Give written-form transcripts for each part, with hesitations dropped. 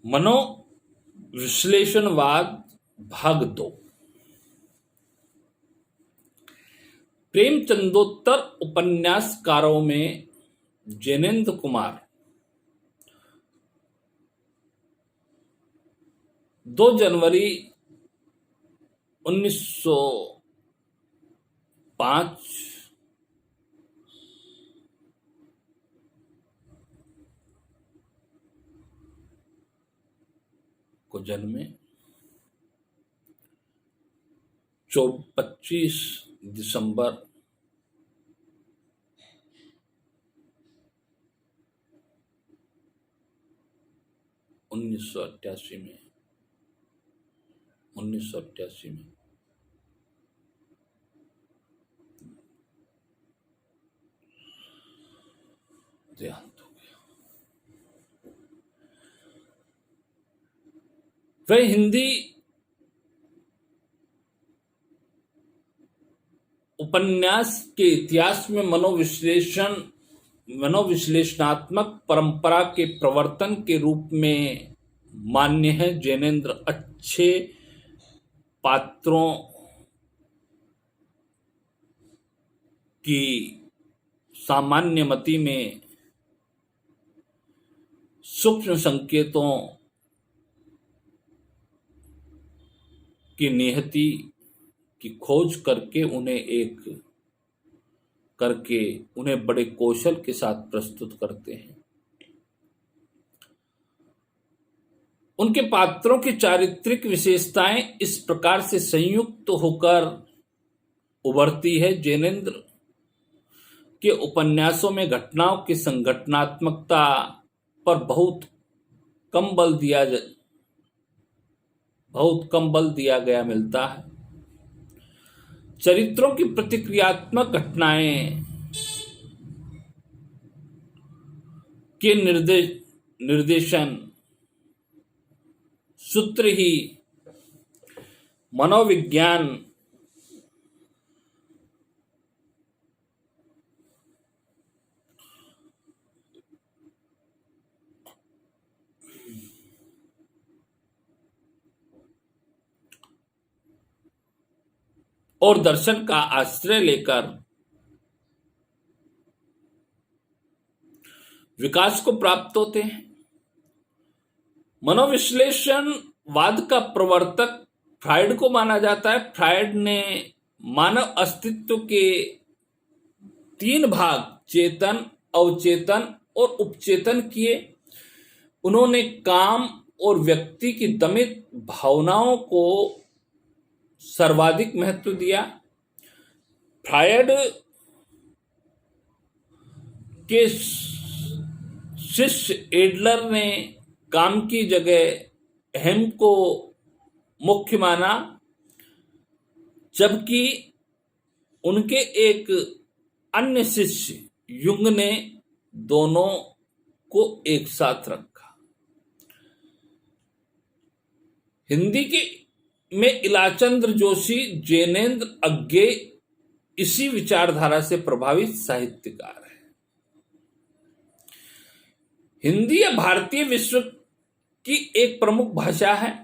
मनोविश्लेषणवाद भाग 2। प्रेमचंदोत्तर उपन्यासकारों में जैनेन्द्र कुमार 2 जनवरी 1905 को जन्मे। 25 दिसंबर 1988 में देहांत हो गया। वह हिंदी उपन्यास के इतिहास में मनोविश्लेषणात्मक परंपरा के प्रवर्तन के रूप में मान्य है। जैनेन्द्र अच्छे पात्रों की सामान्य मति में सूक्ष्म संकेतों की निहिति की खोज करके उन्हें बड़े कौशल के साथ प्रस्तुत करते हैं। उनके पात्रों की चारित्रिक विशेषताएं इस प्रकार से संयुक्त होकर उभरती है। जैनेन्द्र के उपन्यासों में घटनाओं की संगठनात्मकता पर बहुत कम बल दिया गया मिलता है। चरित्रों की प्रतिक्रियात्मक घटनाएं के निर्देशन सूत्र ही मनोविज्ञान और दर्शन का आश्रय लेकर विकास को प्राप्त होते हैं। मनोविश्लेषणवाद का प्रवर्तक फ्रायड को माना जाता है। फ्रायड ने मानव अस्तित्व के 3 भाग चेतन, अवचेतन और उपचेतन किए। उन्होंने काम और व्यक्ति की दमित भावनाओं को सर्वाधिक महत्व दिया। फ्रायड के शिष्य एडलर ने काम की जगह अहम को मुख्य माना, जबकि उनके एक अन्य शिष्य युंग ने दोनों को एक साथ रखा। हिंदी में इलाचंद्र जोशी, जैनेन्द्र अज्ञे इसी विचारधारा से प्रभावित साहित्यकार है। हिंदी या भारतीय विश्व की एक प्रमुख भाषा है।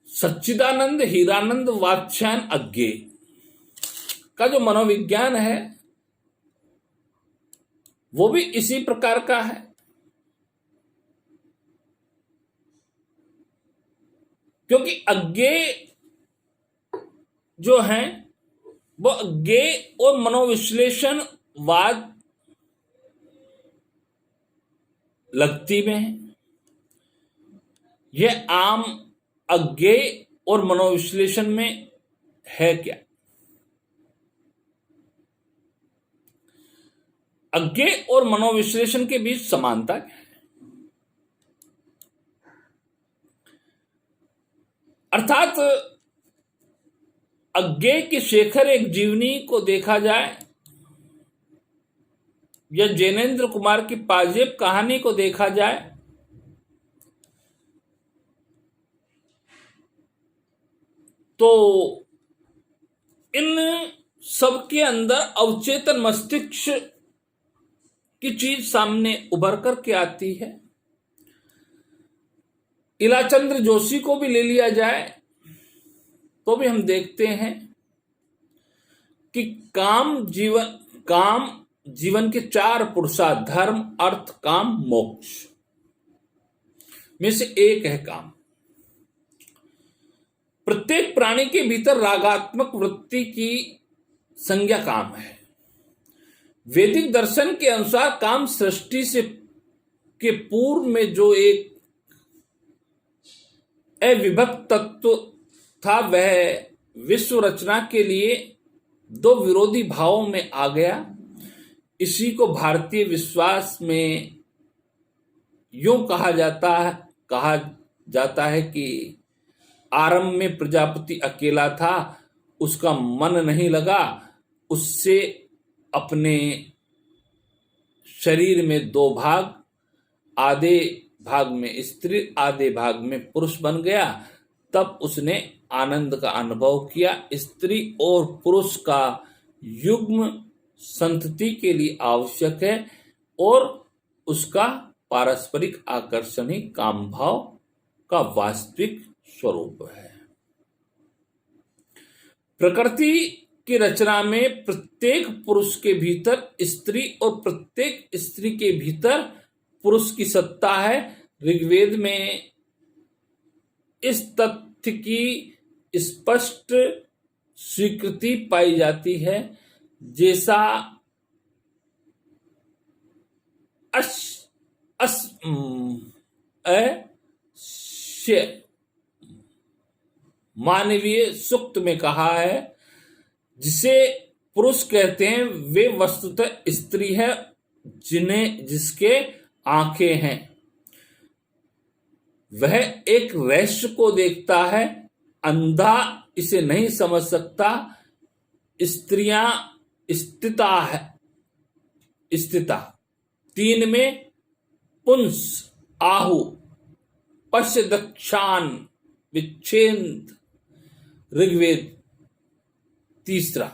सच्चिदानंद हीरानंद वात्स्यायन अज्ञे का जो मनोविज्ञान है वो भी इसी प्रकार का है। क्योंकि अज्ञे जो हैं वो अज्ञे और मनोविश्लेषणवाद लगती में है। यह आम अज्ञेय और मनोविश्लेषण में है क्या? अज्ञेय और मनोविश्लेषण के बीच समानता क्या है? अर्थात अज्ञेय के शेखर एक जीवनी को देखा जाए या जैनेन्द्र कुमार की पाजेब कहानी को देखा जाए, तो इन सबके अंदर अवचेतन मस्तिष्क की चीज सामने उभर करके आती है। इलाचंद्र जोशी को भी ले लिया जाए तो भी हम देखते हैं कि काम जीवन के चार पुरुषार्थ, धर्म, अर्थ, काम, मोक्ष में से एक है काम। प्रत्येक प्राणी के भीतर रागात्मक वृत्ति की संज्ञा काम है। वैदिक दर्शन के अनुसार काम सृष्टि से के पूर्व में जो एक अविभक्त तत्व था, वह विश्व रचना के लिए दो विरोधी भावों में आ गया। इसी को भारतीय विश्वास में यूं कहा जाता है कि आरंभ में प्रजापति अकेला था, उसका मन नहीं लगा, उससे अपने शरीर में दो भाग, आधे भाग में स्त्री, आधे भाग में पुरुष बन गया। तब उसने आनंद का अनुभव किया। स्त्री और पुरुष का युग्म संतति के लिए आवश्यक है और उसका पारस्परिक आकर्षण ही काम भाव का वास्तविक स्वरूप है। प्रकृति की रचना में प्रत्येक पुरुष के भीतर स्त्री और प्रत्येक स्त्री के भीतर पुरुष की सत्ता है। ऋग्वेद में इस तथ्य की स्पष्ट स्वीकृति पाई जाती है, जैसा मानवीय सूक्त में कहा है, जिसे पुरुष कहते हैं वे वस्तुतः स्त्री है जिसके आंखें हैं। वह एक रहस्य को देखता है, अंधा इसे नहीं समझ सकता। स्त्रियां स्थिता तीन में पुंस, आहु, पश्य, दक्षान, विच्छेद। ऋग्वेद 3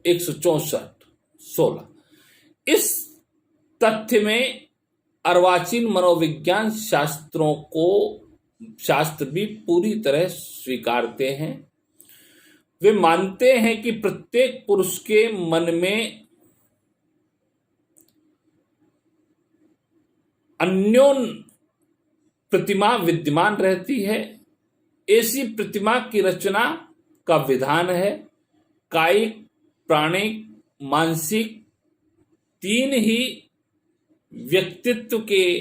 164:16। इस तथ्य में अर्वाचीन मनोविज्ञान शास्त्र भी पूरी तरह स्वीकारते हैं। वे मानते हैं कि प्रत्येक पुरुष के मन में अन्योन प्रतिमा विद्यमान रहती है। ऐसी प्रतिमा की रचना का विधान है। कायिक, प्राणिक, मानसिक तीन ही व्यक्तित्व के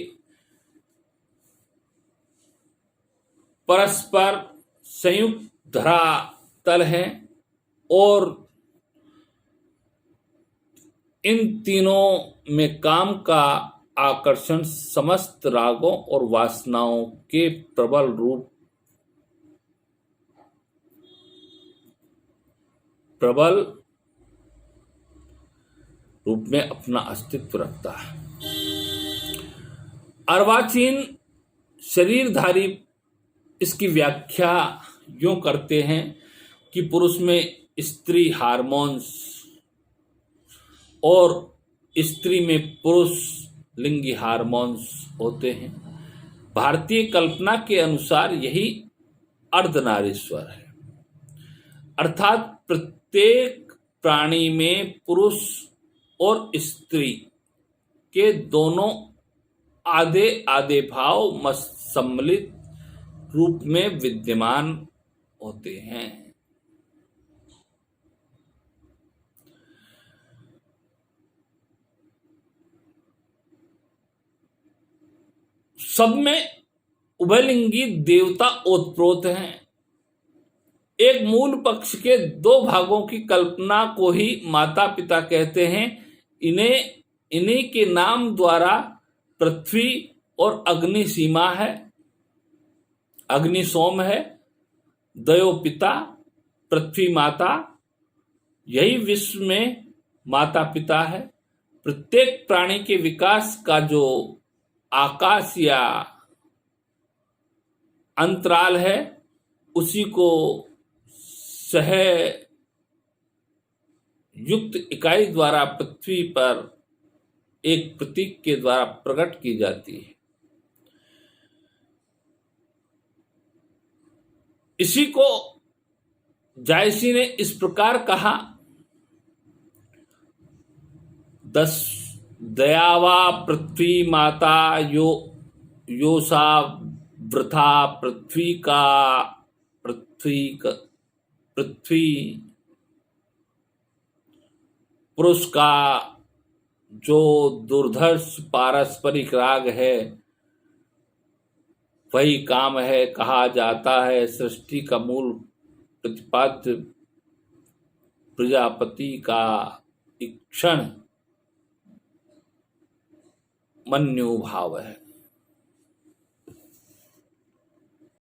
परस्पर संयुक्त धरातल हैं और इन तीनों में काम का आकर्षण समस्त रागों और वासनाओं के प्रबल रूप में अपना अस्तित्व रखता है। अर्वाचीन शरीरधारी इसकी व्याख्या यूं करते हैं कि पुरुष में स्त्री हार्मोन्स और स्त्री में पुरुष लिंगी हार्मोन्स होते हैं। भारतीय कल्पना के अनुसार यही अर्धनारीश्वर है, अर्थात प्रत्येक प्राणी में पुरुष और स्त्री के दोनों आधे आधे भाव सम्मिलित रूप में विद्यमान होते हैं। सब में उभयलिंगी देवता ओतप्रोत हैं। एक मूल पक्ष के दो भागों की कल्पना को ही माता पिता कहते हैं। इन्हें इन्हीं के नाम द्वारा पृथ्वी और अग्नि सीमा है, अग्नि सोम है, दयो पिता, पृथ्वी माता, यही विश्व में माता पिता है। प्रत्येक प्राणी के विकास का जो आकाश या अंतराल है, उसी को सह युक्त इकाई द्वारा पृथ्वी पर एक प्रतीक के द्वारा प्रकट की जाती है। इसी को जायसी ने इस प्रकार कहा, दयावा पृथ्वी माता योसा वृथा पृथ्वी पुरुष का जो दुर्धर्ष पारस्परिक राग है वही काम है। कहा जाता है सृष्टि का मूल प्रतिपाद्य प्रजापति का इक्षण मन्यु भाव है।